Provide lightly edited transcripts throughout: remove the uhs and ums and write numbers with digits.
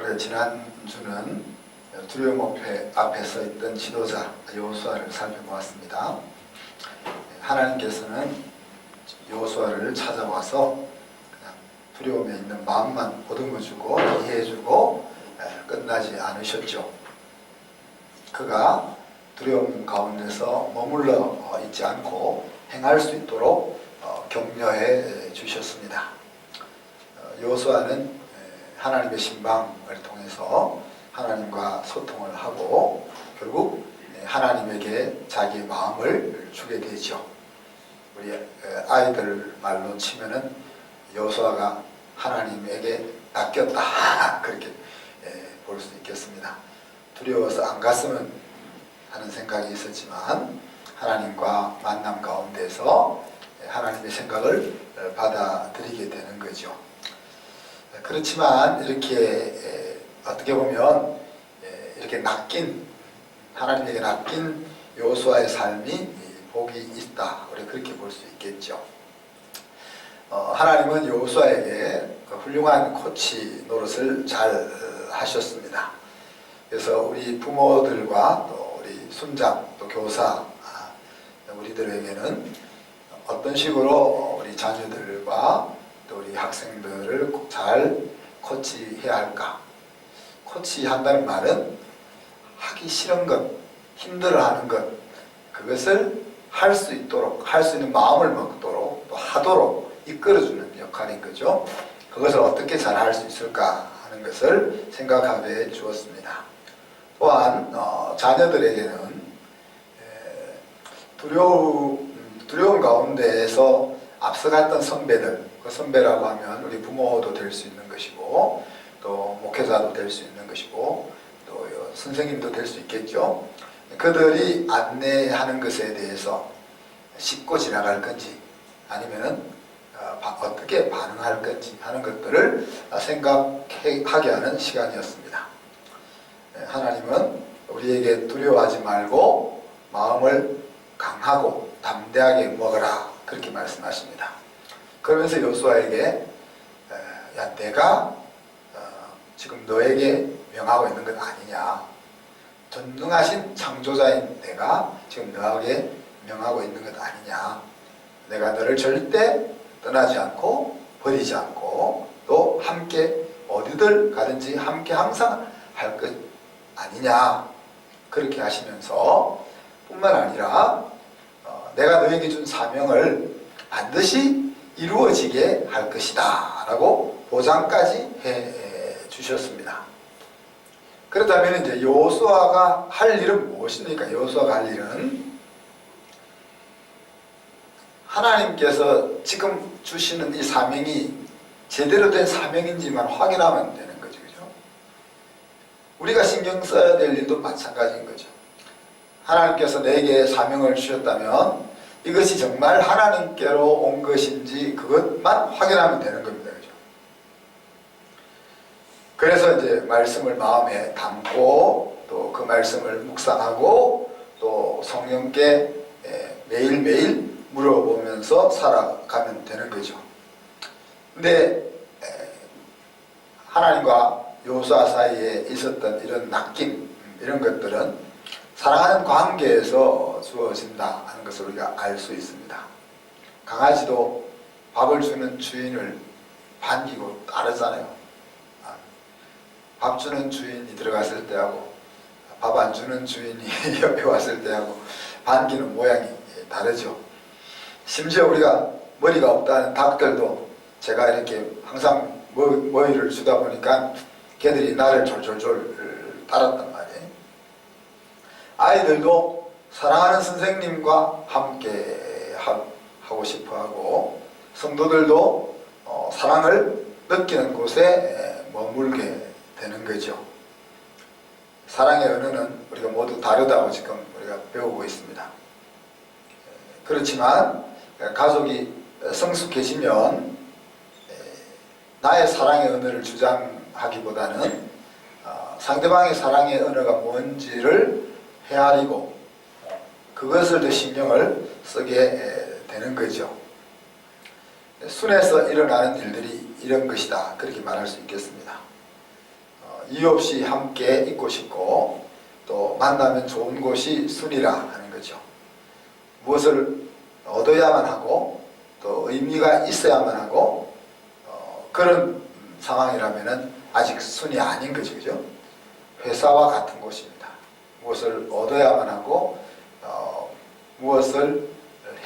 우리가 지난주는 두려움 앞에 서 있던 지도자 여호수아를 살펴보았습니다. 하나님께서는 여호수아를 찾아와서 그냥 두려움에 있는 마음만 보듬어주고 이해해주고 끝나지 않으셨죠. 그가 두려움 가운데서 머물러 있지 않고 행할 수 있도록 격려해 주셨습니다. 여호수아는 하나님의 신방을 통해서 하나님과 소통을 하고 결국 하나님에게 자기의 마음을 주게 되죠. 우리 아이들 말로 치면은 여호수아가 하나님에게 낚였다 그렇게 볼 수 있겠습니다. 두려워서 안 갔으면 하는 생각이 있었지만 하나님과 만남 가운데서 하나님의 생각을 받아들이게 되는 거죠. 그렇지만 이렇게 어떻게 보면 이렇게 하나님에게 낚인 여호수아의 삶이 복이 있다, 우리 그렇게 볼 수 있겠죠. 하나님은 여호수아에게 훌륭한 코치 노릇을 잘 하셨습니다. 그래서 우리 부모들과 또 우리 순장, 또 교사, 우리들에게는 어떤 식으로 우리 자녀들과 또 우리 학생들을 잘 코치해야 할까? 코치한다는 말은 하기 싫은 것, 힘들어하는 것, 그것을 할 수 있도록, 할 수 있는 마음을 먹도록, 또 하도록 이끌어주는 역할인 거죠. 그것을 어떻게 잘 할 수 있을까 하는 것을 생각하게 주었습니다. 또한 자녀들에게는 두려움 가운데에서 앞서갔던 선배들, 그 선배라고 하면 우리 부모도 될 수 있는 것이고 또 목회자도 될 수 있는 것이고 또 선생님도 될 수 있겠죠. 그들이 안내하는 것에 대해서 짚고 지나갈 건지 아니면은 어떻게 반응할 건지 하는 것들을 생각하게 하는 시간이었습니다. 하나님은 우리에게 두려워하지 말고 마음을 강하고 담대하게 먹어라 그렇게 말씀하십니다. 그러면서 여호수아에게 야, 내가 지금 너에게 명하고 있는 것 아니냐, 전능하신 창조자인 내가 지금 너에게 명하고 있는 것 아니냐, 내가 너를 절대 떠나지 않고 버리지 않고 또 함께 어디들 가든지 함께 항상 할 것 아니냐 그렇게 하시면서 뿐만 아니라 내가 너에게 준 사명을 반드시 이루어지게 할 것이다 라고 보장까지 해 주셨습니다. 그렇다면 이제 여호수아가 할 일은 무엇입니까? 여호수아가 할 일은 하나님께서 지금 주시는 이 사명이 제대로 된 사명인지만 확인하면 되는 거죠. 그죠? 우리가 신경 써야 될 일도 마찬가지인 거죠. 하나님께서 내게 사명을 주셨다면 이것이 정말 하나님께로 온 것인지 그것만 확인하면 되는 겁니다. 그죠? 그래서 이제 말씀을 마음에 담고 또 그 말씀을 묵상하고 또 성령께 매일매일 물어보면서 살아가면 되는 거죠. 근데 하나님과 여호수아 사이에 있었던 이런 낚임, 이런 것들은 사랑하는 관계에서 주어진다 하는 것을 우리가 알 수 있습니다. 강아지도 밥을 주는 주인을 반기고 따르잖아요. 밥 주는 주인이 들어갔을 때하고 밥 안 주는 주인이 옆에 왔을 때하고 반기는 모양이 다르죠. 심지어 우리가 머리가 없다는 닭들도 제가 이렇게 항상 머리를 주다 보니까 걔들이 나를 졸졸졸 따랐단 말이에요. 아이들도 사랑하는 선생님과 함께 하고 싶어하고 성도들도 사랑을 느끼는 곳에 머물게 되는 거죠. 사랑의 언어는 우리가 모두 다르다고 지금 우리가 배우고 있습니다. 그렇지만 가족이 성숙해지면 나의 사랑의 언어를 주장하기보다는 상대방의 사랑의 언어가 뭔지를 헤아리고 그것을 더 신경을 쓰게 되는 거죠. 순에서 일어나는 일들이 이런 것이다 그렇게 말할 수 있겠습니다. 이유 없이 함께 있고 싶고 또 만나면 좋은 곳이 순이라 하는 거죠. 무엇을 얻어야만 하고 또 의미가 있어야만 하고 그런 상황이라면 아직 순이 아닌 거죠. 그죠? 회사와 같은 곳입니다. 무엇을 얻어야만 하고 무엇을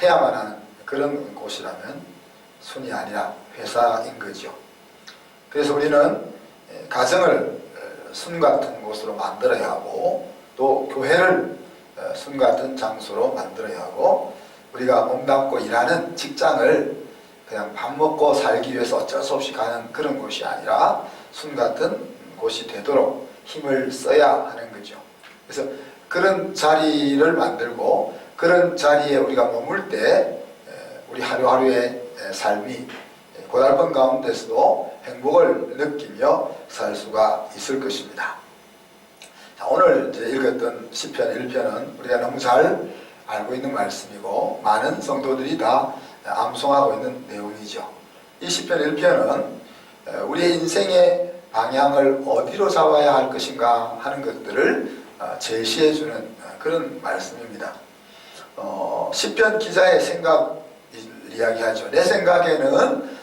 해야만 하는 그런 곳이라면 순이 아니라 회사인 거죠. 그래서 우리는 가정을 순 같은 곳으로 만들어야 하고 또 교회를 순 같은 장소로 만들어야 하고 우리가 몸담고 일하는 직장을 그냥 밥 먹고 살기 위해서 어쩔 수 없이 가는 그런 곳이 아니라 순 같은 곳이 되도록 힘을 써야 하는 거죠. 그래서 그런 자리를 만들고 그런 자리에 우리가 머물 때 우리 하루하루의 삶이 고달픈 가운데서도 행복을 느끼며 살 수가 있을 것입니다. 자, 오늘 이제 읽었던 시편 1편은 우리가 너무 잘 알고 있는 말씀이고 많은 성도들이 다 암송하고 있는 내용이죠. 이 시편 1편은 우리의 인생의 방향을 어디로 잡아야 할 것인가 하는 것들을 제시해주는 그런 말씀입니다. 시편 기자의 생각을 이야기하죠. 내 생각에는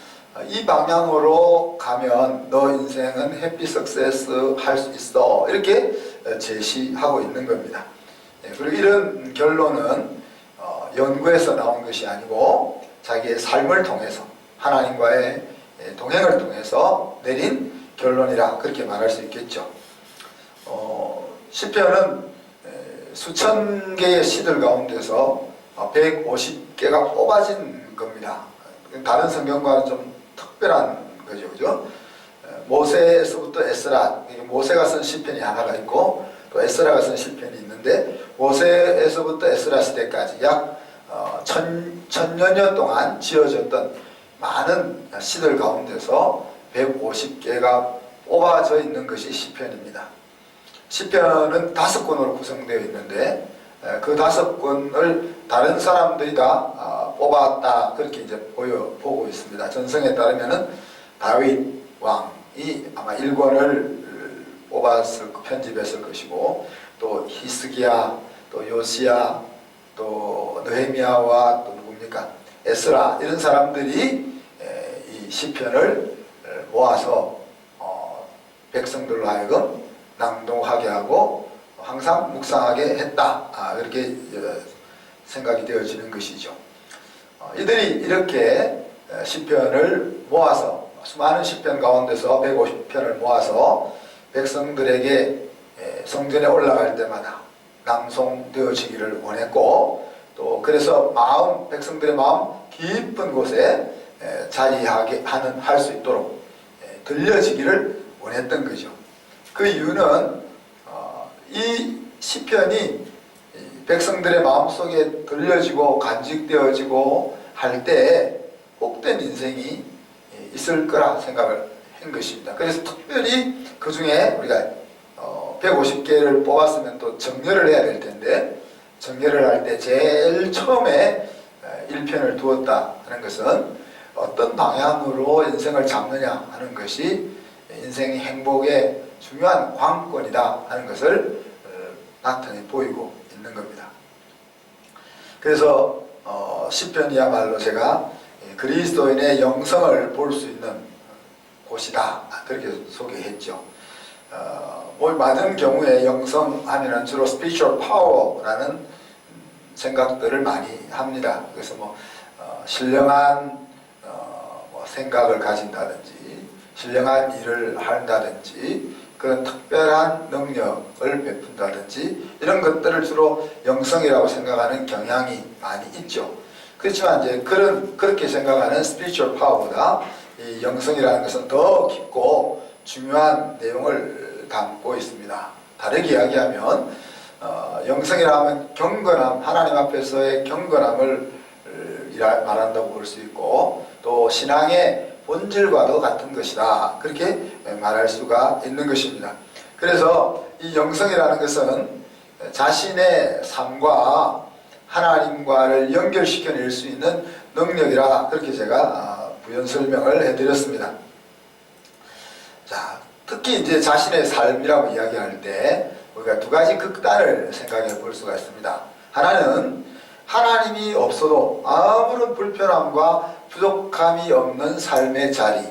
이 방향으로 가면 너 인생은 해피 석세스 할 수 있어 이렇게 제시하고 있는 겁니다. 그리고 이런 결론은 연구에서 나온 것이 아니고 자기의 삶을 통해서 하나님과의 동행을 통해서 내린 결론이라 그렇게 말할 수 있겠죠. 시편은 수천 개의 시들 가운데서 150개가 뽑아진 겁니다. 다른 성경과는 좀 특별한 거죠. 그죠? 모세에서부터 에스라, 모세가 쓴 시편이 하나가 있고 또 에스라가 쓴 시편이 있는데 모세에서부터 에스라 시대까지 약 천여년 동안 지어졌던 많은 시들 가운데서 150개가 뽑아져 있는 것이 시편입니다. 시편은 5권으로 구성되어 있는데 그 5권을 다른 사람들이 다 뽑았다 그렇게 이제 보고 있습니다. 전성에 따르면은 다윗 왕이 아마 1권을 편집했을 것이고 또 히스기야, 또 요시야, 또 느헤미야와 또 누굽니까? 에스라 이런 사람들이 이 시편을 모아서 백성들로 하여금 낭독하게 하고 항상 묵상하게 했다. 그렇게 생각이 되어지는 것이죠. 이들이 이렇게 시편을 모아서 수많은 시편 가운데서 150편을 모아서 백성들에게 성전에 올라갈 때마다 낭송되어지기를 원했고 또 그래서 백성들의 마음 깊은 곳에 자리하게 할 수 있도록 들려지기를 원했던 거죠. 그 이유는 이 시편이 백성들의 마음속에 들려지고 간직되어지고 할 때에 복된 인생이 있을 거라 생각을 한 것입니다. 그래서 특별히 그 중에 우리가 150개를 뽑았으면 또 정렬을 해야 될 텐데 정렬을 할 때 제일 처음에 1편을 두었다 하는 것은 어떤 방향으로 인생을 잡느냐 하는 것이 인생의 행복의 중요한 관건이다 하는 것을 나타내 보이고 있는 겁니다. 그래서 시편이야말로 제가 그리스도인의 영성을 볼 수 있는 곳이다 그렇게 소개했죠. 많은 경우에 영성하면 주로 spiritual power라는 생각들을 많이 합니다. 그래서 신령한 생각을 가진다든지 신령한 일을 한다든지 그런 특별한 능력을 베푼다든지 이런 것들을 주로 영성이라고 생각하는 경향이 많이 있죠. 그렇지만 이제 그렇게 생각하는 spiritual power보다 이 영성이라는 것은 더 깊고 중요한 내용을 담고 있습니다. 다르게 이야기하면 영성이라 하면 경건함, 하나님 앞에서의 경건함을 말한다고 볼 수 있고 또 신앙의 본질과도 같은 것이다 그렇게 말할 수가 있는 것입니다. 그래서 이 영성이라는 것은 자신의 삶과 하나님과를 연결시켜낼 수 있는 능력이라 그렇게 제가 부연 설명을 해드렸습니다. 자, 특히 이제 자신의 삶이라고 이야기할 때 우리가 두 가지 극단을 생각해 볼 수가 있습니다. 하나는 하나님이 없어도 아무런 불편함과 부족함이 없는 삶의 자리.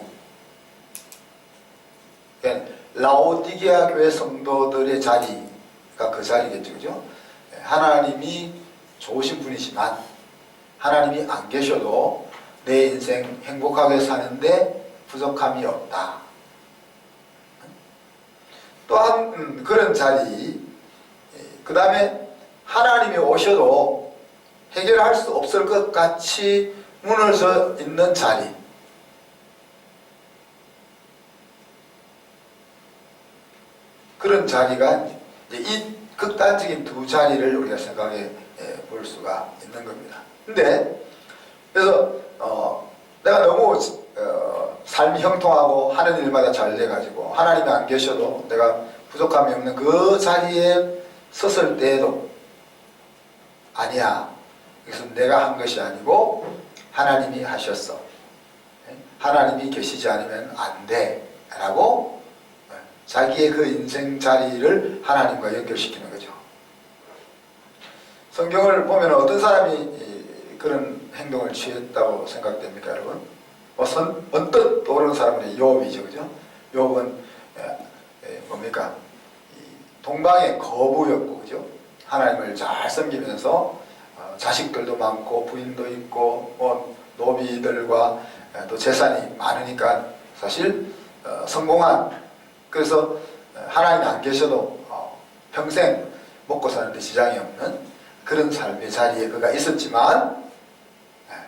그러니까 라오디게아 교회 성도들의 자리가 그 자리겠죠. 그죠? 하나님이 좋으신 분이지만 하나님이 안 계셔도 내 인생 행복하게 사는데 부족함이 없다. 또한 그런 자리, 그 다음에 하나님이 오셔도 해결할 수 없을 것 같이 무너져 있는 자리. 그런 자리가 이 극단적인 두 자리를 우리가 생각해 볼 수가 있는 겁니다. 근데 그래서 내가 너무 삶이 형통하고 하는 일마다 잘 돼가지고 하나님이 안 계셔도 내가 부족함이 없는 그 자리에 섰을 때에도 아니야. 이것은 내가 한 것이 아니고 하나님이 하셨어. 하나님이 계시지 않으면 안 돼. 라고 자기의 그 인생 자리를 하나님과 연결시키는 거죠. 성경을 보면 어떤 사람이 그런 행동을 취했다고 생각됩니까, 여러분? 언뜻 떠오르는 사람은 욥이죠, 그죠? 욥은 뭡니까? 동방의 거부였고, 그죠? 하나님을 잘 섬기면서 자식들도 많고 부인도 있고 노비들과 또 재산이 많으니까 사실 성공한, 그래서 하나님이 안 계셔도 평생 먹고 사는데 지장이 없는 그런 삶의 자리에 그가 있었지만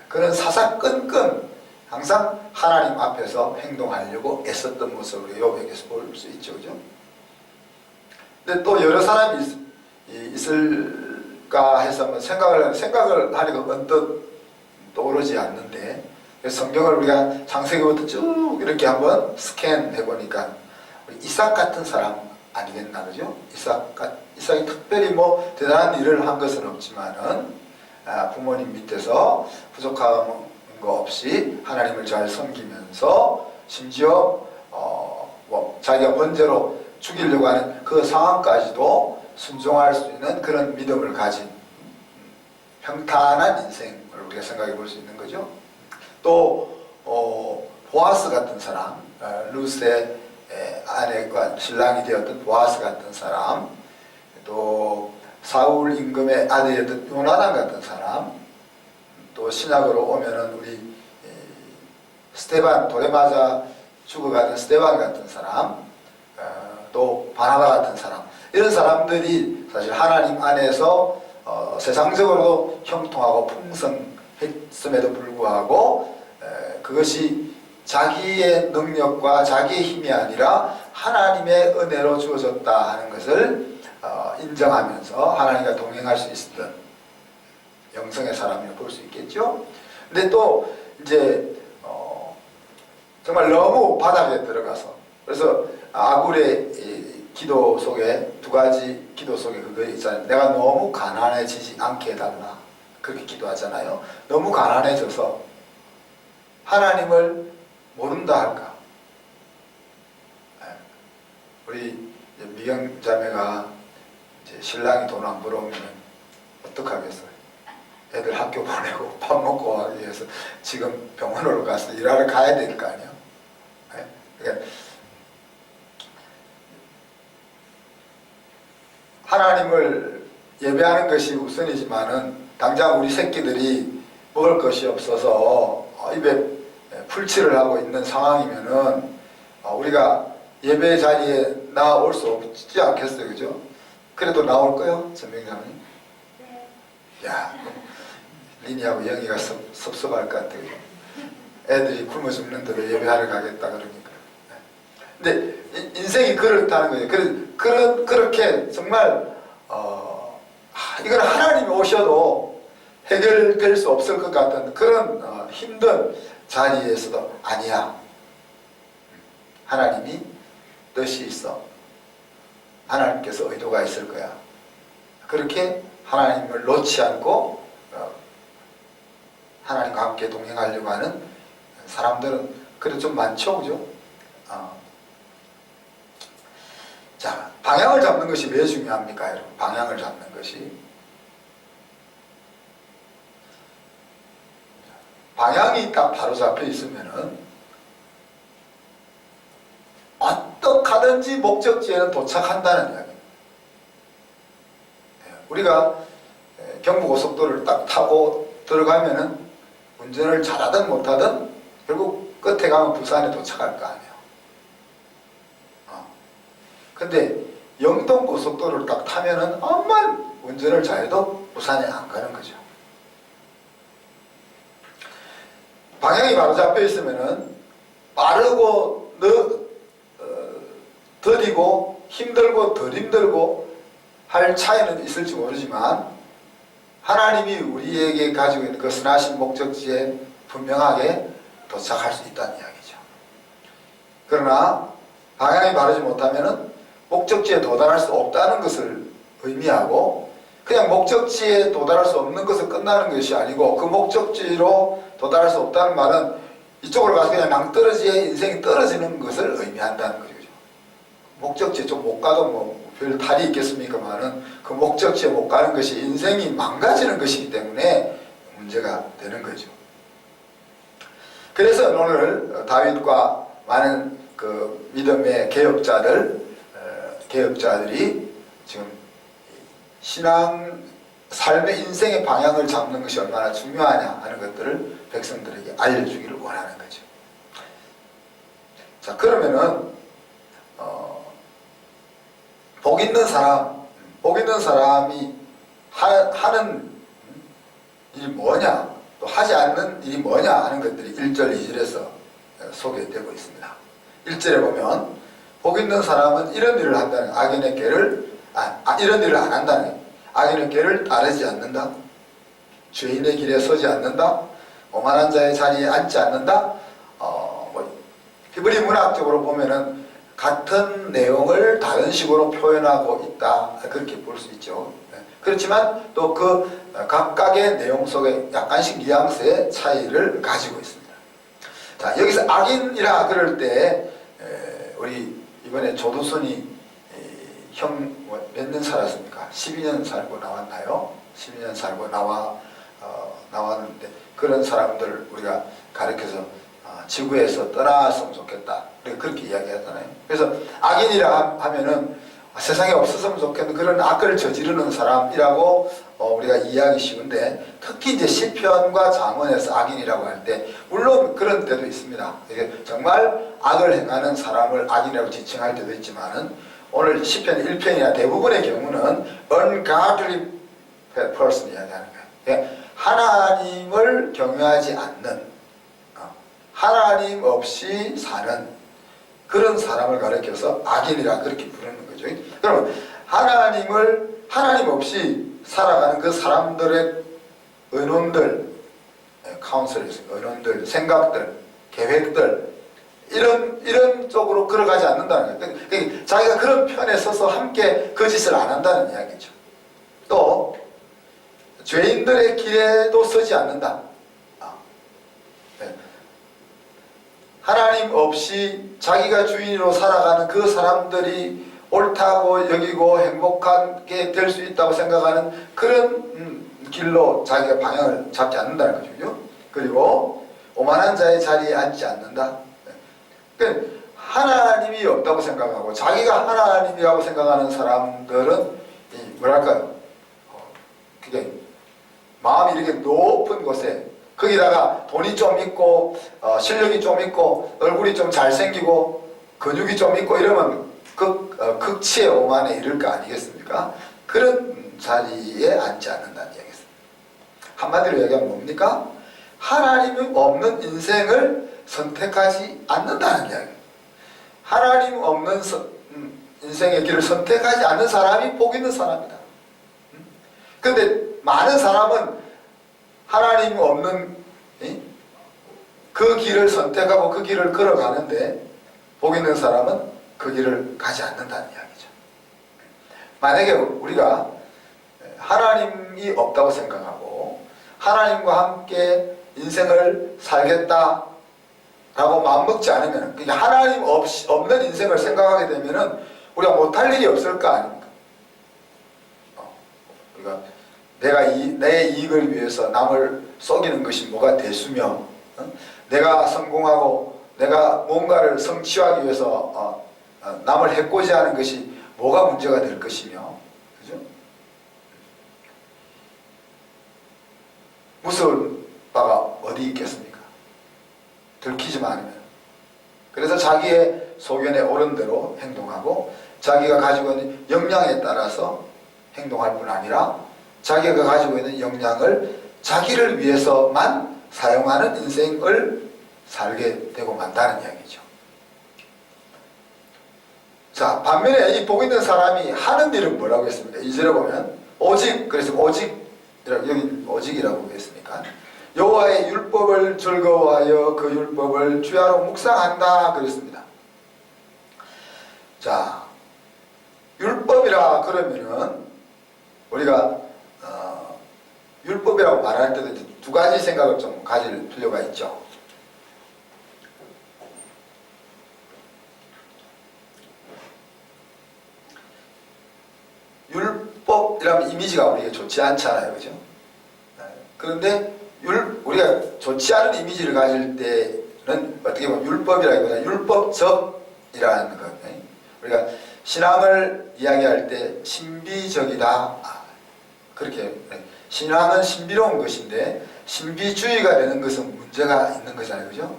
그는 사사건건 항상 하나님 앞에서 행동하려고 애썼던 모습을 욥에게서 볼 수 있죠, 그죠? 근데 또 여러 사람이 있을까 해서 뭐 생각을 하니까 언뜻 떠오르지 않는데, 성경을 우리가 창세기부터 쭉 이렇게 한번 스캔해 보니까 이삭 같은 사람 아니겠나, 그죠? 이삭이 특별히 뭐 대단한 일을 한 것은 없지만은 부모님 밑에서 부족한 거 없이 하나님을 잘 섬기면서 심지어 뭐 자기가 번제로 죽이려고 하는 그 상황까지도 순종할 수 있는 그런 믿음을 가진 평탄한 인생을 우리가 생각해 볼 수 있는 거죠. 또 보아스 같은 사람, 루스의 아내가 신랑이 되었던 보아스 같은 사람, 또 사울 임금의 아들이었던 요나단 같은 사람, 또 신약으로 오면은 우리 스테반, 돌에 맞아 죽어가는 스테반 같은 사람, 또 바나바 같은 사람, 이런 사람들이 사실 하나님 안에서 세상적으로도 형통하고 풍성했음에도 불구하고 그것이 자기의 능력과 자기의 힘이 아니라 하나님의 은혜로 주어졌다 하는 것을 인정하면서 하나님과 동행할 수 있었던 영성의 사람이라고 볼 수 있겠죠. 근데 또 이제 정말 너무 바닥에 들어가서, 그래서 아굴의 기도 속에 두 가지 기도 속에 그거 있잖아요. 내가 너무 가난해지지 않게 해달라, 그렇게 기도하잖아요. 너무 가난해져서 하나님을 모른다 할까? 우리 미경 자매가 이제 신랑이 돈 안 벌어오면 어떡하겠어요? 애들 학교 보내고 밥 먹고 하기 위해서 지금 병원으로 가서 일하러 가야 될 거 아니에요? 그러니까 하나님을 예배하는 것이 우선이지만은 당장 우리 새끼들이 먹을 것이 없어서 입에 풀칠을 하고 있는 상황이면은 우리가 예배 자리에 나올 수 없지 않겠어요, 그죠? 그래도 나올 거요, 전명자님? 네. 야, 리니하고 영희가 섭섭할 것 같아요. 애들이 굶어 죽는 대로 예배하러 가겠다 그러니까. 근데 인생이 그렇다는 거예요. 그렇게 정말 이건 하나님이 오셔도 해결될 수 없을 것 같은 그런 힘든 자리에서도 아니야. 하나님이 뜻이 있어. 하나님께서 의도가 있을 거야. 그렇게 하나님을 놓지 않고 하나님과 함께 동행하려고 하는 사람들은 그래도 좀 많죠, 그죠? 자, 방향을 잡는 것이 왜 중요합니까, 여러분? 방향을 잡는 것이. 방향이 딱 바로 잡혀 있으면은 어떻게 하든지 목적지에는 도착한다는 이야기입니다. 우리가 경부고속도로를 딱 타고 들어가면은 운전을 잘하든 못하든 결국 끝에 가면 부산에 도착할 거 아니에요. 근데 영동고속도로를 딱 타면은 암만 운전을 잘해도 부산에 안 가는 거죠. 방향이 바로 잡혀 있으면은 빠르고 더디고 힘들고 덜 힘들고 할 차이는 있을지 모르지만 하나님이 우리에게 가지고 있는 그 선하신 목적지에 분명하게 도착할 수 있다는 이야기죠. 그러나 방향이 바르지 못하면은 목적지에 도달할 수 없다는 것을 의미하고, 그냥 목적지에 도달할 수 없는 것을 끝나는 것이 아니고 그 목적지로 도달할 수 없다는 말은 이쪽으로 가서 그냥 낭떠러지에 인생이 떨어지는 것을 의미한다는 거죠. 목적지에 좀 못 가도 뭐 별 탈이 있겠습니까만은 그 목적지에 못 가는 것이 인생이 망가지는 것이기 때문에 문제가 되는 거죠. 그래서 오늘 다윗과 많은 그 믿음의 개혁자들이 지금 신앙, 삶의 인생의 방향을 잡는 것이 얼마나 중요하냐 하는 것들을 백성들에게 알려주기를 원하는 거죠. 자, 그러면은 복 있는 사람이 하는 일이 뭐냐, 또 하지 않는 일이 뭐냐 하는 것들이 1절, 2절에서 소개되고 있습니다. 1절에 보면 복 있는 사람은 이런 일을 한다는, 악인의 꾀를 이런 일을 안 한다는, 악인의 꾀를 따르지 않는다, 죄인의 길에 서지 않는다, 오만한 자의 자리에 앉지 않는다. 히브리 문학적으로 보면은 같은 내용을 다른 식으로 표현하고 있다, 그렇게 볼 수 있죠. 그렇지만 또 그 각각의 내용 속에 약간씩 뉘앙스의 차이를 가지고 있습니다. 자, 여기서 악인이라 그럴 때 우리 이번에 조두순이 형 몇 년 살았습니까? 12년 살고 나왔나요? 12년 살고 나왔는데 그런 사람들 우리가 가르쳐서 지구에서 떠났으면 좋겠다, 그렇게 이야기하잖아요. 그래서 악인이라 하면은 세상에 없었으면 좋겠는 그런 악을 저지르는 사람이라고 우리가 이해하기 쉬운데, 특히 이제 시편과 잠언에서 악인이라고 할 때 물론 그런 때도 있습니다. 정말 악을 행하는 사람을 악인이라고 지칭할 때도 있지만은 오늘 시편 1편이나 대부분의 경우는 ungodly person 이야기하는 거예요. 하나님을 경외하지 않는, 하나님 없이 사는 그런 사람을 가리켜서 악인이라 그렇게 부르는 거죠. 그러면 하나님 없이 살아가는 그 사람들의 의논들, 의논들, 생각들, 계획들, 이런 쪽으로 걸어가지 않는다는 거예요. 그러니까 자기가 그런 편에 서서 함께 그 짓을 안 한다는 이야기죠. 또 죄인들의 길에도 서지 않는다. 하나님 없이 자기가 주인으로 살아가는 그 사람들이 옳다고 여기고 행복하게 될 수 있다고 생각하는 그런 길로 자기가 방향을 잡지 않는다는 거죠. 그리고 오만한 자의 자리에 앉지 않는다. 그러니까 하나님이 없다고 생각하고 자기가 하나님이라고 생각하는 사람들은 뭐랄까요, 그게 마음이 이렇게 높은 곳에, 거기다가 돈이 좀 있고 실력이 좀 있고 얼굴이 좀 잘생기고 근육이 좀 있고 이러면 극치의 오만에 이를 거 아니겠습니까? 그런 자리에 앉지 않는다는 얘기겠습니다. 한마디로 얘기하면 뭡니까? 하나님이 없는 인생을 선택하지 않는다는 이야기입니다. 하나님 없는 인생의 길을 선택하지 않는 사람이 복 있는 사람이다. 그런데 많은 사람은 하나님 없는 그 길을 선택하고 그 길을 걸어가는데 복 있는 사람은 그 길을 가지 않는다는 이야기죠. 만약에 우리가 하나님이 없다고 생각하고 하나님과 함께 인생을 살겠다라고 마음먹지 않으면, 그러니까 하나님 없는 인생을 생각하게 되면은 우리가 못할 일이 없을 거 아닙니까? 우리가 내 이익을 위해서 남을 속이는 것이 뭐가 대수며, 내가 성공하고 내가 뭔가를 성취하기 위해서 남을 해코지 하는 것이 뭐가 문제가 될 것이며, 그죠? 무서울 바가 어디 있겠습니까? 들키지만 않으면. 그래서 자기의 소견에 옳은 대로 행동하고 자기가 가지고 있는 역량에 따라서 행동할 뿐 아니라 자기가 가지고 있는 역량을 자기를 위해서만 사용하는 인생을 살게 되고 만다는 이야기죠. 자, 반면에 이 복 있는 사람이 하는 일은 뭐라고 했습니까? 2절에 보면 오직, 그래서 여기 오직이라고 했으니까 여호와의 율법을 즐거워하여 그 율법을 주야로 묵상한다 그랬습니다. 자, 율법이라 그러면은 우리가 율법이라고 말할 때도 두 가지 생각을 좀 가질 필요가 있죠. 율법이라면 이미지가 우리에게 좋지 않잖아요, 그죠? 그런데 우리가 좋지 않은 이미지를 가질 때는 어떻게 보면 율법이라기보다 율법적이라는 것. 우리가 신앙을 이야기할 때 신비적이다. 그렇게 신앙은 신비로운 것인데 신비주의가 되는 것은 문제가 있는 거잖아요, 그죠?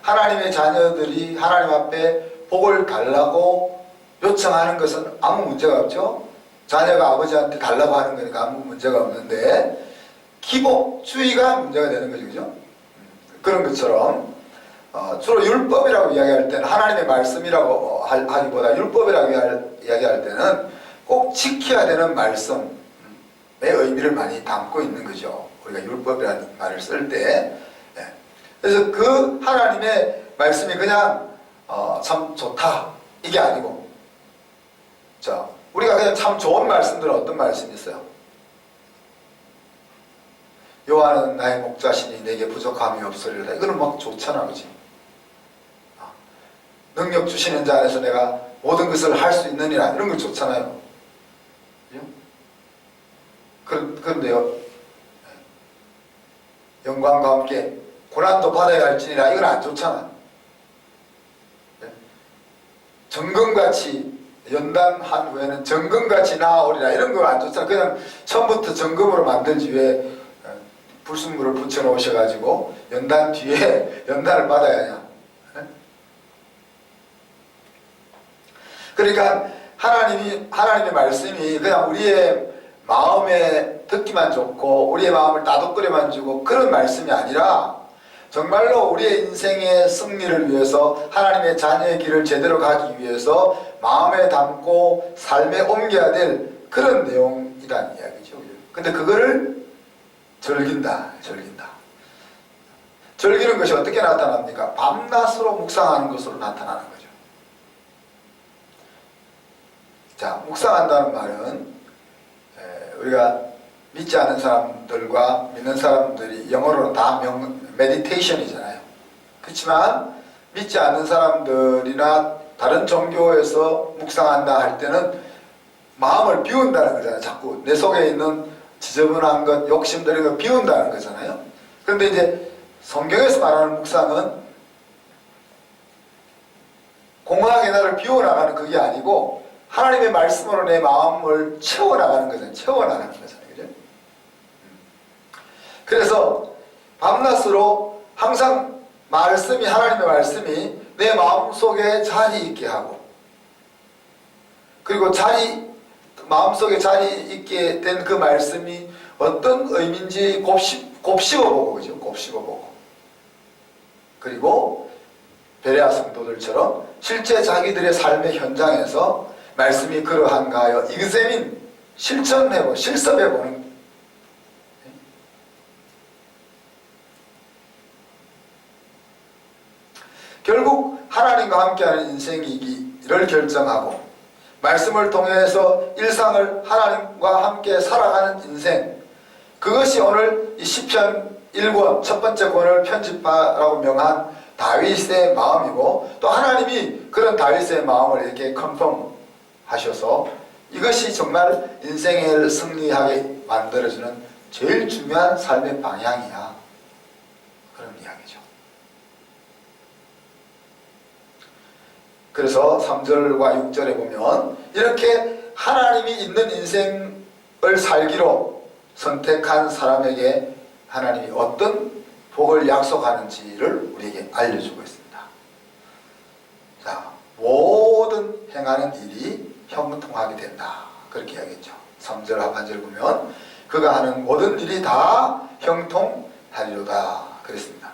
하나님의 자녀들이 하나님 앞에 복을 달라고 요청하는 것은 아무 문제가 없죠. 자녀가 아버지한테 달라고 하는 거니까 아무 문제가 없는데 기복주의가 문제가 되는 거죠, 그죠? 그런 것처럼 주로 율법이라고 이야기할 때는 하나님의 말씀이라고 하기보다 율법이라고 이야기할 때는 꼭 지켜야 되는 말씀의 의미를 많이 담고 있는 거죠. 우리가 율법이라는 말을 쓸 때. 그래서 그 하나님의 말씀이 그냥 참 좋다 이게 아니고, 자, 우리가 그냥 참 좋은 말씀들은 어떤 말씀이 있어요? 여호와는 나의 목자시니 내게 부족함이 없으리라. 이거는 막 좋잖아, 그치? 능력 주시는 자 안에서 내가 모든 것을 할 수 있느니라. 이런 거 좋잖아요. 그런데요, 영광과 함께 고난도 받아야 할지니라. 이건 안 좋잖아. 정금같이 연단한 후에는 정금같이 나아오리라. 이런 거 안 좋잖아. 그냥 처음부터 정금으로 만들지 왜 불순물을 붙여놓으셔가지고 연단 뒤에 연단을 받아야 하냐. 그러니까 하나님의 말씀이 그냥 우리의 마음에 듣기만 좋고 우리의 마음을 따뜻거려만 주고 그런 말씀이 아니라 정말로 우리의 인생의 승리를 위해서 하나님의 자녀의 길을 제대로 가기 위해서 마음에 담고 삶에 옮겨야 될 그런 내용이라는 이야기죠. 근데 그거를 즐긴다. 즐기는 것이 어떻게 나타납니까? 밤낮으로 묵상하는 것으로 나타나는 거죠. 자, 묵상한다는 말은 우리가 믿지 않는 사람들과 믿는 사람들이 영어로는 다 메디테이션이잖아요. 그렇지만 믿지 않는 사람들이나 다른 종교에서 묵상한다 할 때는 마음을 비운다는 거잖아요. 자꾸 내 속에 있는 지저분한 것, 욕심들 이런 거 비운다는 거잖아요. 그런데 이제 성경에서 말하는 묵상은 공허하게 나를 비워나가는 그게 아니고 하나님의 말씀으로 내 마음을 채워나가는 거잖아요. 채워나가는 거잖아요. 그죠? 그래서 밤낮으로 항상 하나님의 말씀이 내 마음속에 자리 있게 하고, 그리고 마음속에 자리 있게 된 그 말씀이 어떤 의미인지 곱씹어보고, 그죠? 곱씹어보고. 그리고 베레아 성도들처럼 실제 자기들의 삶의 현장에서 말씀이 그러한가 하여 이그제민 실천해보고 실습해보는, 결국 하나님과 함께하는 인생이기를 결정하고 말씀을 통해서 일상을 하나님과 함께 살아가는 인생, 그것이 오늘 이 시편 1권 첫 번째 권을 편집하라고 명한 다윗의 마음이고 또 하나님이 그런 다윗의 마음을 이렇게 컨펌 하셔서 이것이 정말 인생을 승리하게 만들어주는 제일 중요한 삶의 방향이야. 그런 이야기죠. 그래서 3절과 6절에 보면 이렇게 하나님이 있는 인생을 살기로 선택한 사람에게 하나님이 어떤 복을 약속하는지를 우리에게 알려주고 있습니다. 자, 모든 행하는 일이 형통하게 된다. 그렇게 이야기했죠. 3절 하반절 보면 그가 하는 모든 일이 다 형통하리로다. 그랬습니다.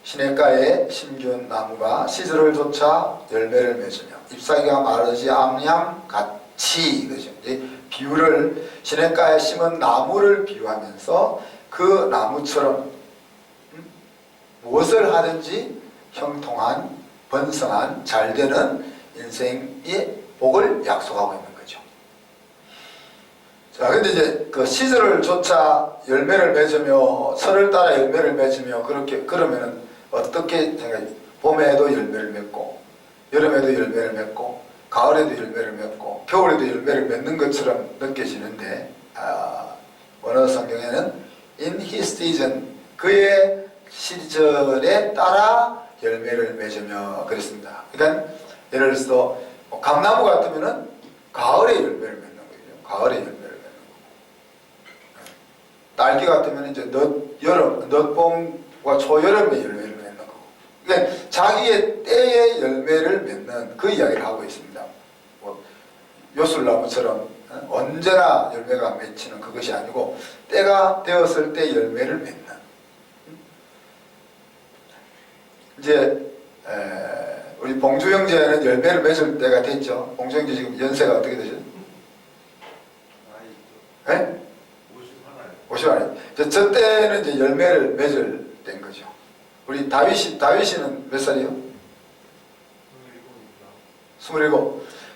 시냇가에 심기운 나무가 시절을 좇아 열매를 맺으며 잎사귀가 마르지 아니함 같이, 그죠? 비유를 시냇가에 심은 나무를 비유하면서 그 나무처럼 무엇을 하든지 형통한, 번성한, 잘되는 인생의 복을 약속하고 있는 거죠. 자, 근데 이제 그 시절을 좇아 열매를 맺으며 설을 따라 열매를 맺으며 그러면은 어떻게 생각해? 봄에도 열매를 맺고 여름에도 열매를 맺고 가을에도 열매를 맺고 겨울에도 열매를 맺는 것처럼 느껴지는데 원어 성경에는 in his season, 그의 시절에 따라 열매를 맺으며 그랬습니다. 그러니까 예를 들어서 감나무 같으면은 가을에 열매를 맺는 거예요. 가을에 열매를 맺는 거고. 딸기 같으면 이제 늦봄과 초여름에 열매를 맺는 거고. 그러니까 자기의 때에 열매를 맺는 그 이야기를 하고 있습니다. 뭐 요술나무처럼 언제나 열매가 맺히는 그것이 아니고 때가 되었을 때 열매를 맺는. 이제 우리 봉주 형제는 열매를 맺을 때가 됐죠. 봉주 형제 지금 연세가 어떻게 되죠? 네? 51. 저 때는 이제 열매를 맺을 때인 거죠. 우리 다윗이는 몇 살이요? 27.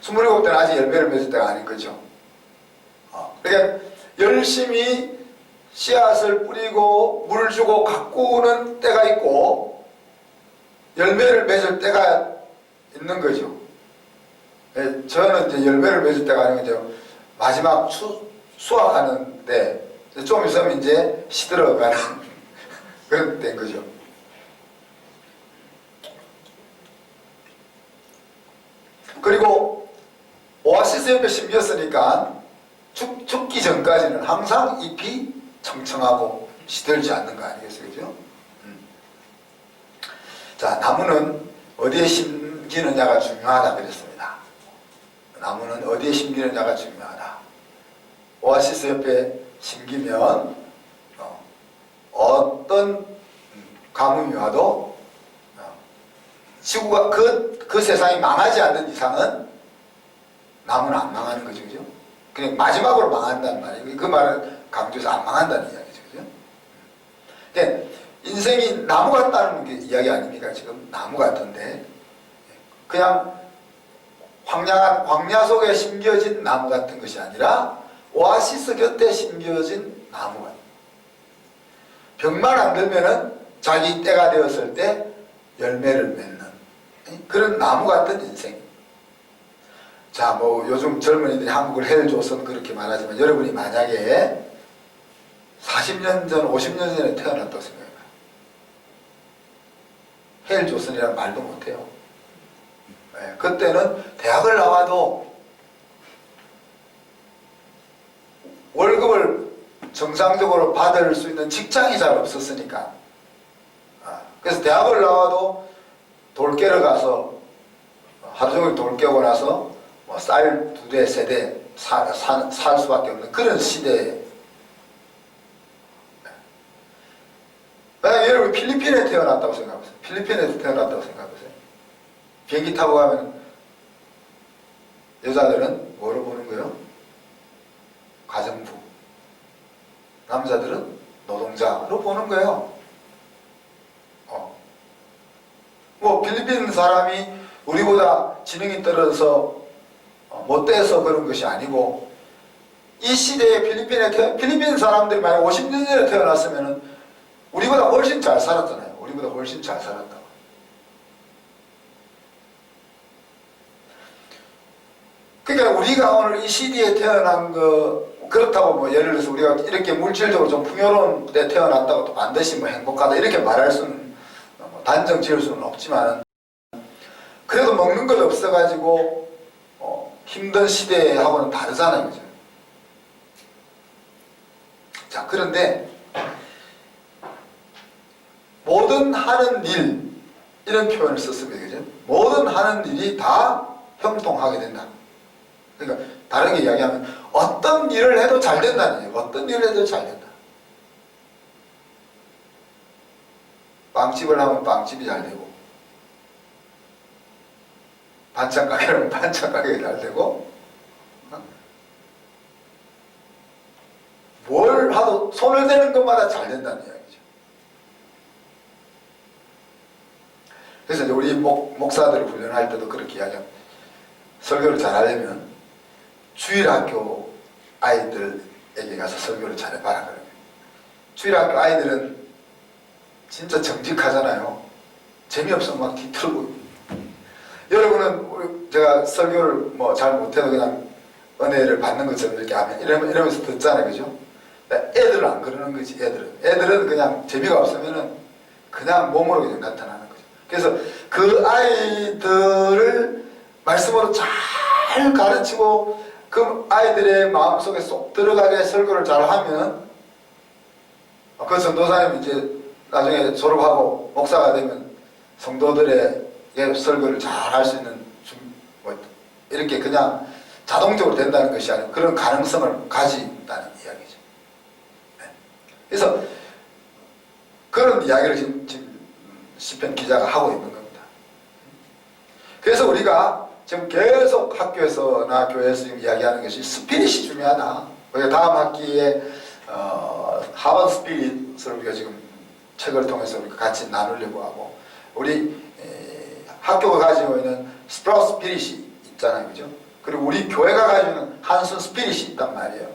27 때는 아직 열매를 맺을 때가 아닌 거죠. 그러니까 열심히 씨앗을 뿌리고 물을 주고 가꾸는 때가 있고 열매를 맺을 때가 있는 거죠. 저는 이제 열매를 맺을 때가 아니고 마지막 수확하는 때 좀 있으면 이제 시들어가는 그런 때인 거죠. 그리고 오아시스 옆에 심겼으니까 죽기 전까지는 항상 잎이 청청하고 시들지 않는 거 아니겠어요? 그죠? 자, 나무는 어디에 심기느냐가 중요하다 그랬습니다. 나무는 어디에 심기느냐가 중요하다. 오아시스 옆에 심기면 어떤 가뭄이 와도 지구가 그 세상이 망하지 않는 이상은 나무는 안 망하는 거죠. 그죠? 그냥 마지막으로 망한다는 말이에요. 그 말은 강조해서 안 망한다는 이야기죠. 그죠? 그러니까 인생이 나무 같다는 게 이야기 아닙니까? 지금 나무 같은데 그냥 황량한 광야 속에 심겨진 나무 같은 것이 아니라 오아시스 곁에 심겨진 나무 같은. 병만 안 들면은 자기 때가 되었을 때 열매를 맺는 그런 나무 같은 인생. 자, 뭐 요즘 젊은이들이 한국을 헬조선 그렇게 말하지만 여러분이 만약에 40년 전, 50년 전에 태어났다고 생각해봐요. 헬조선이라는 말도 못해요. 네, 그때는 대학을 나와도 월급을 정상적으로 받을 수 있는 직장이 잘 없었으니까. 그래서 대학을 나와도 돌 깨러 가서 하루 종일 돌 깨고 나서 뭐 쌀 2대, 3대 살 수밖에 없는 그런 시대에. 만약 여러분 필리핀에 태어났다고 생각해보세요. 필리핀에서 태어났다고 생각해보세요. 비행기 타고 가면 여자들은 뭐를 보는 거예요? 가정부. 남자들은 노동자로 보는 거예요. 뭐 필리핀 사람이 우리보다 지능이 떨어져서 못돼서 그런 것이 아니고 이 시대에 필리핀 사람들이 만약 50년 전에 태어났으면 우리보다 훨씬 잘 살았잖아요. 우리보다 훨씬 잘 살았다고. 그러니까 우리가 오늘 이 시대에 태어난 거, 그렇다고 뭐 예를 들어서 우리가 이렇게 물질적으로 좀 풍요로운 때 태어났다고 또 반드시 뭐 행복하다 이렇게 말할 수는, 뭐 단정 지을 수는 없지만, 그래도 먹는 것 없어가지고 힘든 시대하고는 다르잖아요, 그죠? 자, 그런데 모든 하는 일, 이런 표현을 썼습니다, 그죠? 모든 하는 일이 다 형통하게 된다. 그러니까 다르게 이야기하면 어떤 일을 해도 잘 된다는 얘기예요. 어떤 일을 해도 잘 된다. 빵집을 하면 빵집이 잘 되고, 반찬 가게를 하면 반찬 가게가 잘 되고, 뭘 하도 손을 대는 것마다 잘 된다는 이야기죠. 그래서 이제 우리 목사들을 훈련할 때도 그렇게 이야기합니다. 설교를 잘하려면 주일학교 아이들에게 가서 설교를 잘해봐라 그러면. 주일학교 아이들은 진짜 정직하잖아요. 재미없으면 막 뒤틀고. 여러분은 제가 설교를 뭐 잘 못해도 그냥 은혜를 받는 것처럼 이렇게 하면 이러면서 듣잖아요, 그죠? 애들은 안 그러는 거지. 애들은 그냥 재미가 없으면은 그냥 몸으로 그냥 나타나는 거죠. 그래서 그 아이들을 말씀으로 잘 가르치고 그 아이들의 마음속에 쏙 들어가게 설교를 잘 하면, 그 전도사님이 이제 나중에 졸업하고 목사가 되면 성도들의 설교를 잘 할 수 있는 뭐 이렇게 그냥 자동적으로 된다는 것이 아니고 그런 가능성을 가진다는 이야기죠. 네. 그래서 그런 이야기를 지금 시편 기자가 하고 있는 겁니다. 그래서 우리가 지금 계속 학교에서나 교회에서 지금 이야기하는 것이 스피릿이 중요하다. 우리가 다음 학기에 하버드 스피릿을 우리가 지금 책을 통해서 우리가 같이 나누려고 하고, 우리 학교가 가지고 있는 스프라우스 스피릿이 있잖아요, 그죠? 그리고 우리 교회가 가지고 있는 한순 스피릿이 있단 말이에요.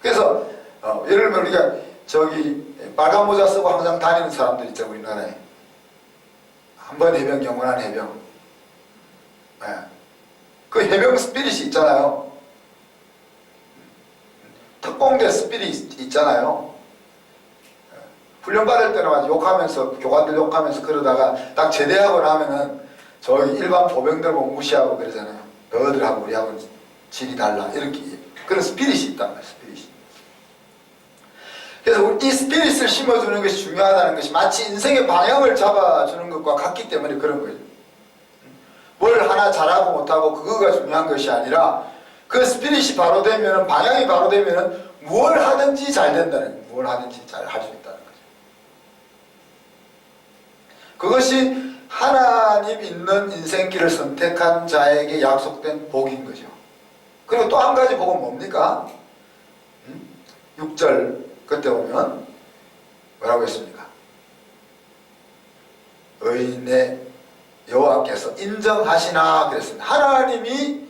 그래서 예를 들면 우리가 저기 빨간 모자 쓰고 항상 다니는 사람들 있잖아요, 우리나라에. 한 번 해병, 영원한 해병. 네. 그 해병 스피릿이 있잖아요. 특공대 스피릿 있잖아요. 훈련 받을 때는 아주 욕하면서, 교관들 욕하면서 그러다가 딱 제대하고 나면은 저희 일반 보병들 보고 무시하고 그러잖아요. 너희들하고 우리하고는 질이 달라. 이렇게. 그런 스피릿이 있단 말이에요, 스피릿이. 그래서 이 스피릿을 심어주는 것이 중요하다는 것이 마치 인생의 방향을 잡아주는 것과 같기 때문에 그런 거예요. 뭘 하나 잘하고 못하고 그거가 중요한 것이 아니라 그 스피릿이 바로 되면은, 방향이 바로 되면은 뭘 하든지 잘 된다는 거예요. 뭘 하든지 잘 할 수 있다는 거죠. 그것이 하나님 있는 인생길을 선택한 자에게 약속된 복인 거죠. 그리고 또 한 가지 복은 뭡니까? 6절 그때 보면 뭐라고 했습니까? 의인의 여호와께서 인정하시나 그랬습니다. 하나님이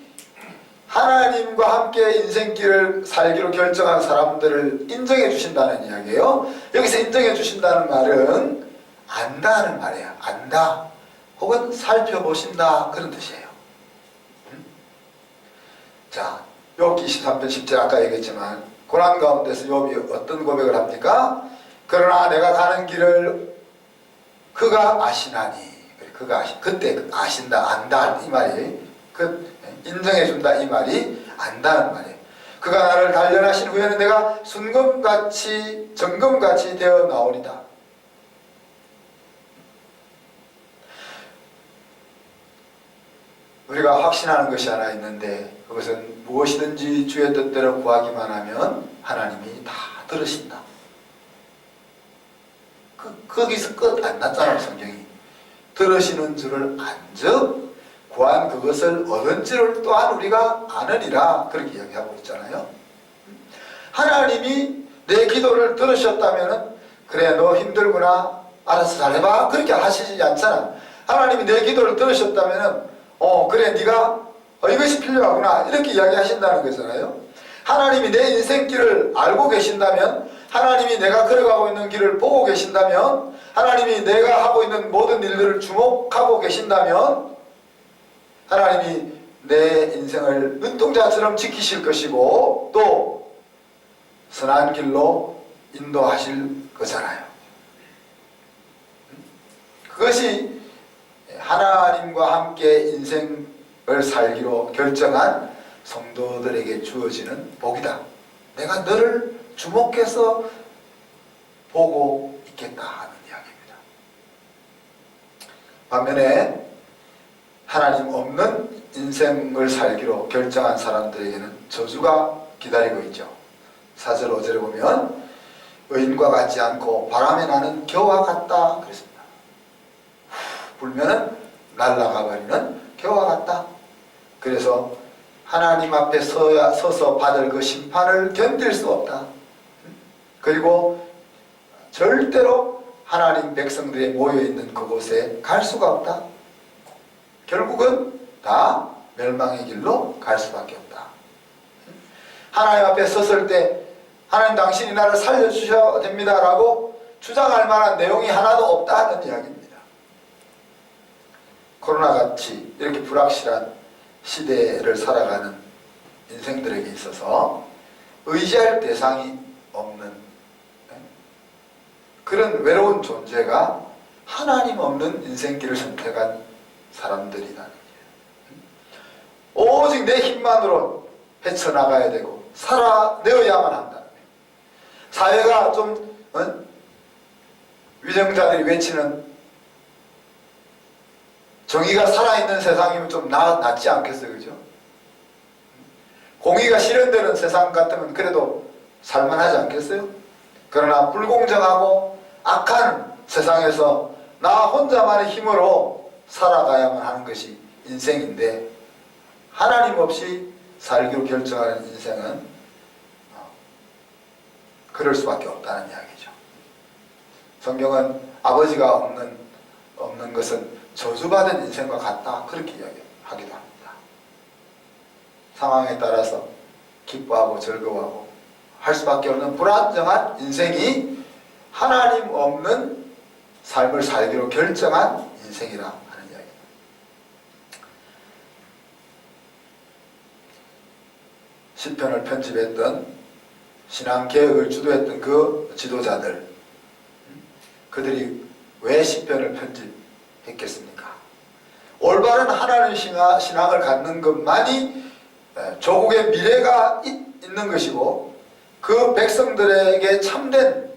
하나님과 함께 인생길을 살기로 결정한 사람들을 인정해 주신다는 이야기예요. 여기서 인정해 주신다는 말은 안다는 말이에요. 안다 혹은 살펴보신다 그런 뜻이에요. 자, 욥기 23편 10절 아까 얘기했지만 고난 가운데서 욥이 어떤 고백을 합니까? 그러나 내가 가는 길을 그가 아시나니, 그가 그때 아신다, 안다 이 말이, 인정해준다 이 말이 안다는 말이에요. 그가 나를 단련하신 후에는 내가 순금같이 정금같이 되어 나오리다. 우리가 확신하는 것이 하나 있는데, 그것은 무엇이든지 주의 뜻대로 구하기만 하면 하나님이 다 들으신다. 거기서 끝 안 났잖아요, 성경이. 들으시는 줄을 안즉 구한 그것을 얻은 줄을 또한 우리가 아느니라, 그렇게 이야기하고 있잖아요. 하나님이 내 기도를 들으셨다면 그래 너 힘들구나 알아서 잘해봐 그렇게 하시지 않잖아. 하나님이 내 기도를 들으셨다면 그래 네가 이것이 필요하구나 이렇게 이야기하신다는 거잖아요. 하나님이 내 인생길을 알고 계신다면, 하나님이 내가 걸어가고 있는 길을 보고 계신다면, 하나님이 내가 하고 있는 모든 일들을 주목하고 계신다면 하나님이 내 인생을 눈동자처럼 지키실 것이고 또 선한 길로 인도하실 거잖아요. 그것이 하나님과 함께 인생을 살기로 결정한 성도들에게 주어지는 복이다. 내가 너를 주목해서 보고 있겠다 하는 이야기입니다. 반면에 하나님 없는 인생을 살기로 결정한 사람들에게는 저주가 기다리고 있죠. 4절 5절에 보면 의인과 같지 않고 바람에 나는 겨와 같다 그랬습니다. 불면은 날아가 버리는 겨와 같다. 그래서 하나님 앞에 서서 받을 그 심판을 견딜 수 없다. 그리고 절대로 하나님 백성들이 모여있는 그곳에 갈 수가 없다. 결국은 다 멸망의 길로 갈 수밖에 없다. 하나님 앞에 섰을 때 하나님 당신이 나를 살려주셔야 됩니다 라고 주장할 만한 내용이 하나도 없다는 이야기입니다. 코로나같이 이렇게 불확실한 시대를 살아가는 인생들에게 있어서 의지할 대상이 없는 그런 외로운 존재가 하나님 없는 인생길을 선택한 사람들이라는 거예요. 오직 내 힘만으로 헤쳐나가야 되고 살아내어야만 한다는 거예요. 사회가 좀 위정자들이 외치는 정의가 살아있는 세상이면 좀 낫지 않겠어요? 그죠? 공의가 실현되는 세상 같으면 그래도 살만하지 않겠어요? 그러나 불공정하고 악한 세상에서 나 혼자만의 힘으로 살아가야만 하는 것이 인생인데 하나님 없이 살기로 결정하는 인생은 그럴 수밖에 없다는 이야기죠. 성경은 아버지가 없는 것은 저주받은 인생과 같다 그렇게 이야기하기도 합니다. 상황에 따라서 기뻐하고 즐거워하고 할 수밖에 없는 불안정한 인생이 하나님 없는 삶을 살기로 결정한 인생이라 하는 이야기입니다. 시편을 편집했던 신앙개혁을 주도했던 그 지도자들 그들이 왜 시편을 편집했겠습니까? 올바른 하나님 신앙을 갖는 것만이 조국의 미래가 있는 것이고 그 백성들에게 참된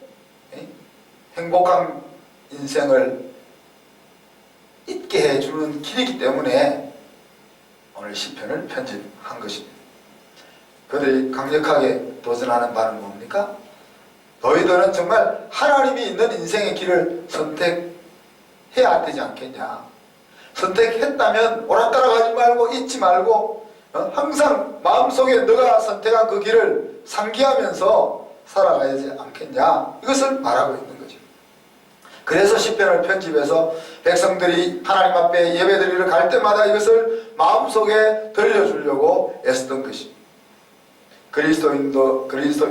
행복한 인생을 있게 해주는 길이기 때문에 오늘 시편을 편집한 것입니다. 그들이 강력하게 도전하는 바는 뭡니까? 너희들은 정말 하나님이 있는 인생의 길을 선택해야 되지 않겠냐. 선택했다면 오락가락하지 말고 잊지 말고 항상 마음속에 너가 선택한 그 길을 상기하면서 살아가야지 않겠냐. 이것을 말하고 있는 거죠. 그래서 시편을 편집해서 백성들이 하나님 앞에 예배드리러 갈 때마다 이것을 마음속에 들려주려고 애쓰던 것입니다.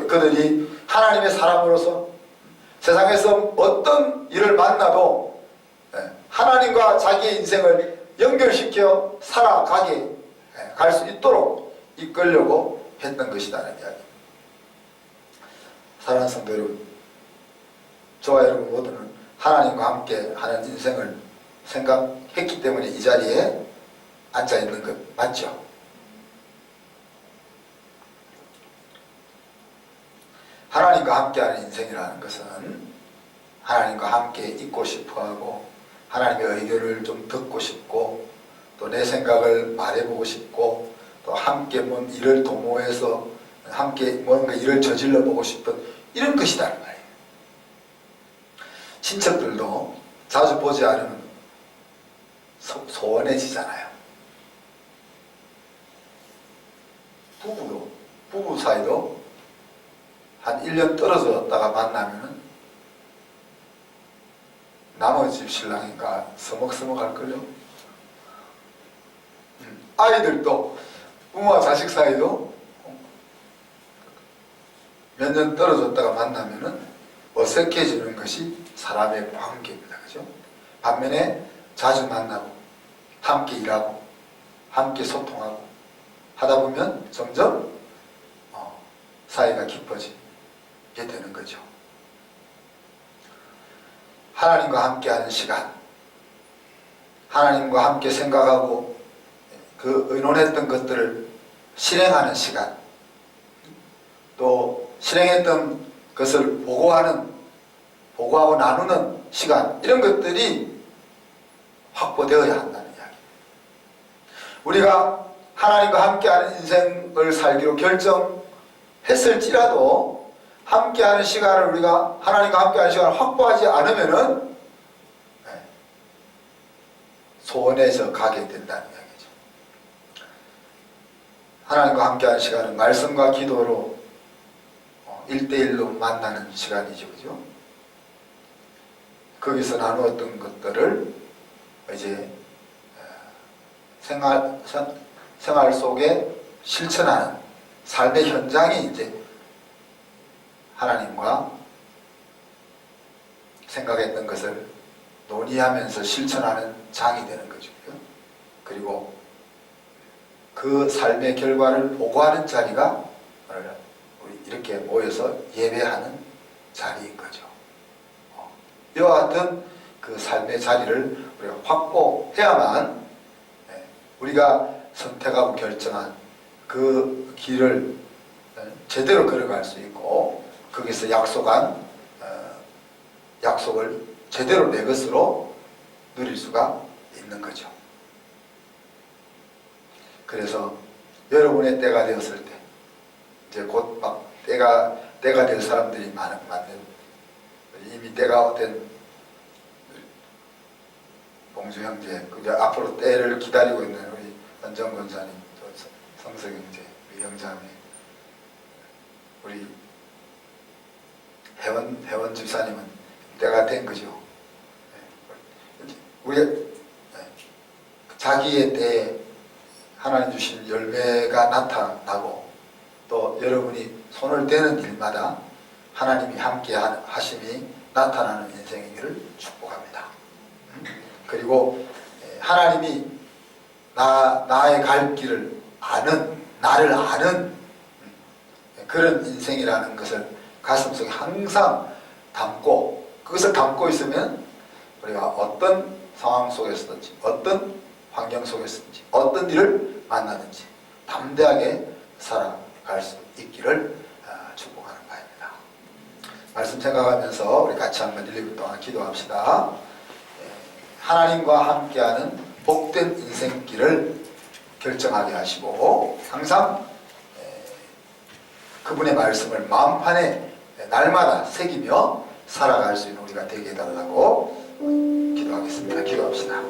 그들이 하나님의 사람으로서 세상에서 어떤 일을 만나도 하나님과 자기의 인생을 연결시켜 살아가게 갈 수 있도록 이끌려고 했던 것이라는 이야기. 사랑하는 성도 여러분, 저와 여러분 모두는 하나님과 함께 하는 인생을 생각했기 때문에 이 자리에 앉아 있는 것 맞죠? 하나님과 함께하는 인생이라는 것은 하나님과 함께 있고 싶어하고 하나님의 의견을 좀 듣고 싶고 또 내 생각을 말해보고 싶고 또 함께 뭔 일을 도모해서 함께 뭔가 일을 저질러 보고 싶은 이런 것이라는 말이에요. 친척들도 자주 보지 않으면 소원해지잖아요. 부부 사이도 한 1년 떨어졌다가 만나면은 남의 집 신랑인가 서먹서먹 할걸요. 아이들도 부모와 자식 사이도 몇 년 떨어졌다가 만나면은 어색해지는 것이 사람의 관계입니다. 그죠? 반면에 자주 만나고 함께 일하고 함께 소통하고 하다 보면 점점 사이가 깊어지게 되는 거죠. 하나님과 함께하는 시간, 하나님과 함께 생각하고 그 의논했던 것들을 실행하는 시간, 또 실행했던 것을 보고하고 나누는 시간, 이런 것들이 확보되어야 한다는 이야기. 우리가 하나님과 함께하는 인생을 살기로 결정했을지라도 함께하는 시간을 우리가 하나님과 함께하는 시간을 확보하지 않으면은 소원해져 가게 된다는 이야기죠. 하나님과 함께하는 시간은 말씀과 기도로 1대1로 만나는 시간이죠. 그죠? 거기서 나누었던 것들을 이제 생활 속에 실천하는 삶의 현장이 이제 하나님과 생각했던 것을 논의하면서 실천하는 장이 되는 거죠. 그리고 그 삶의 결과를 보고하는 자리가 우리 이렇게 모여서 예배하는 자리인 거죠. 이와 같은 그 삶의 자리를 우리가 확보해야만 우리가 선택하고 결정한 그 길을 제대로 걸어갈 수 있고 거기서 약속을 제대로 내 것으로 누릴 수가 있는 거죠. 그래서 여러분의 때가 되었을 때 이제 곧 막 때가 될 사람들이 많은 이미 때가 된 봉주 형제, 이제 앞으로 때를 기다리고 있는 우리 원정 권사님, 성석 형제, 우리 형제자매, 우리 회원 집사님은 때가 된 거죠. 우리 자기의 때에 하나님 주신 열매가 나타나고 또 여러분이 손을 대는 일마다 하나님이 함께 하심이 나타나는 인생이기를 축복합니다. 그리고 하나님이 나의 갈 길을 나를 아는 그런 인생이라는 것을 가슴속에 항상 담고, 그것을 담고 있으면 우리가 어떤 상황 속에서든지 어떤 환경 속에서든지 어떤 일을 만나든지 담대하게 살아갈 수 있기를 축복하는 바입니다. 말씀 생각하면서 우리 같이 한번 1, 2분 동안 기도합시다. 하나님과 함께하는 복된 인생길을 결정하게 하시고 항상 그분의 말씀을 마음판에 날마다 새기며 살아갈 수 있는 우리가 되게 해달라고 기도하겠습니다. 기도합시다.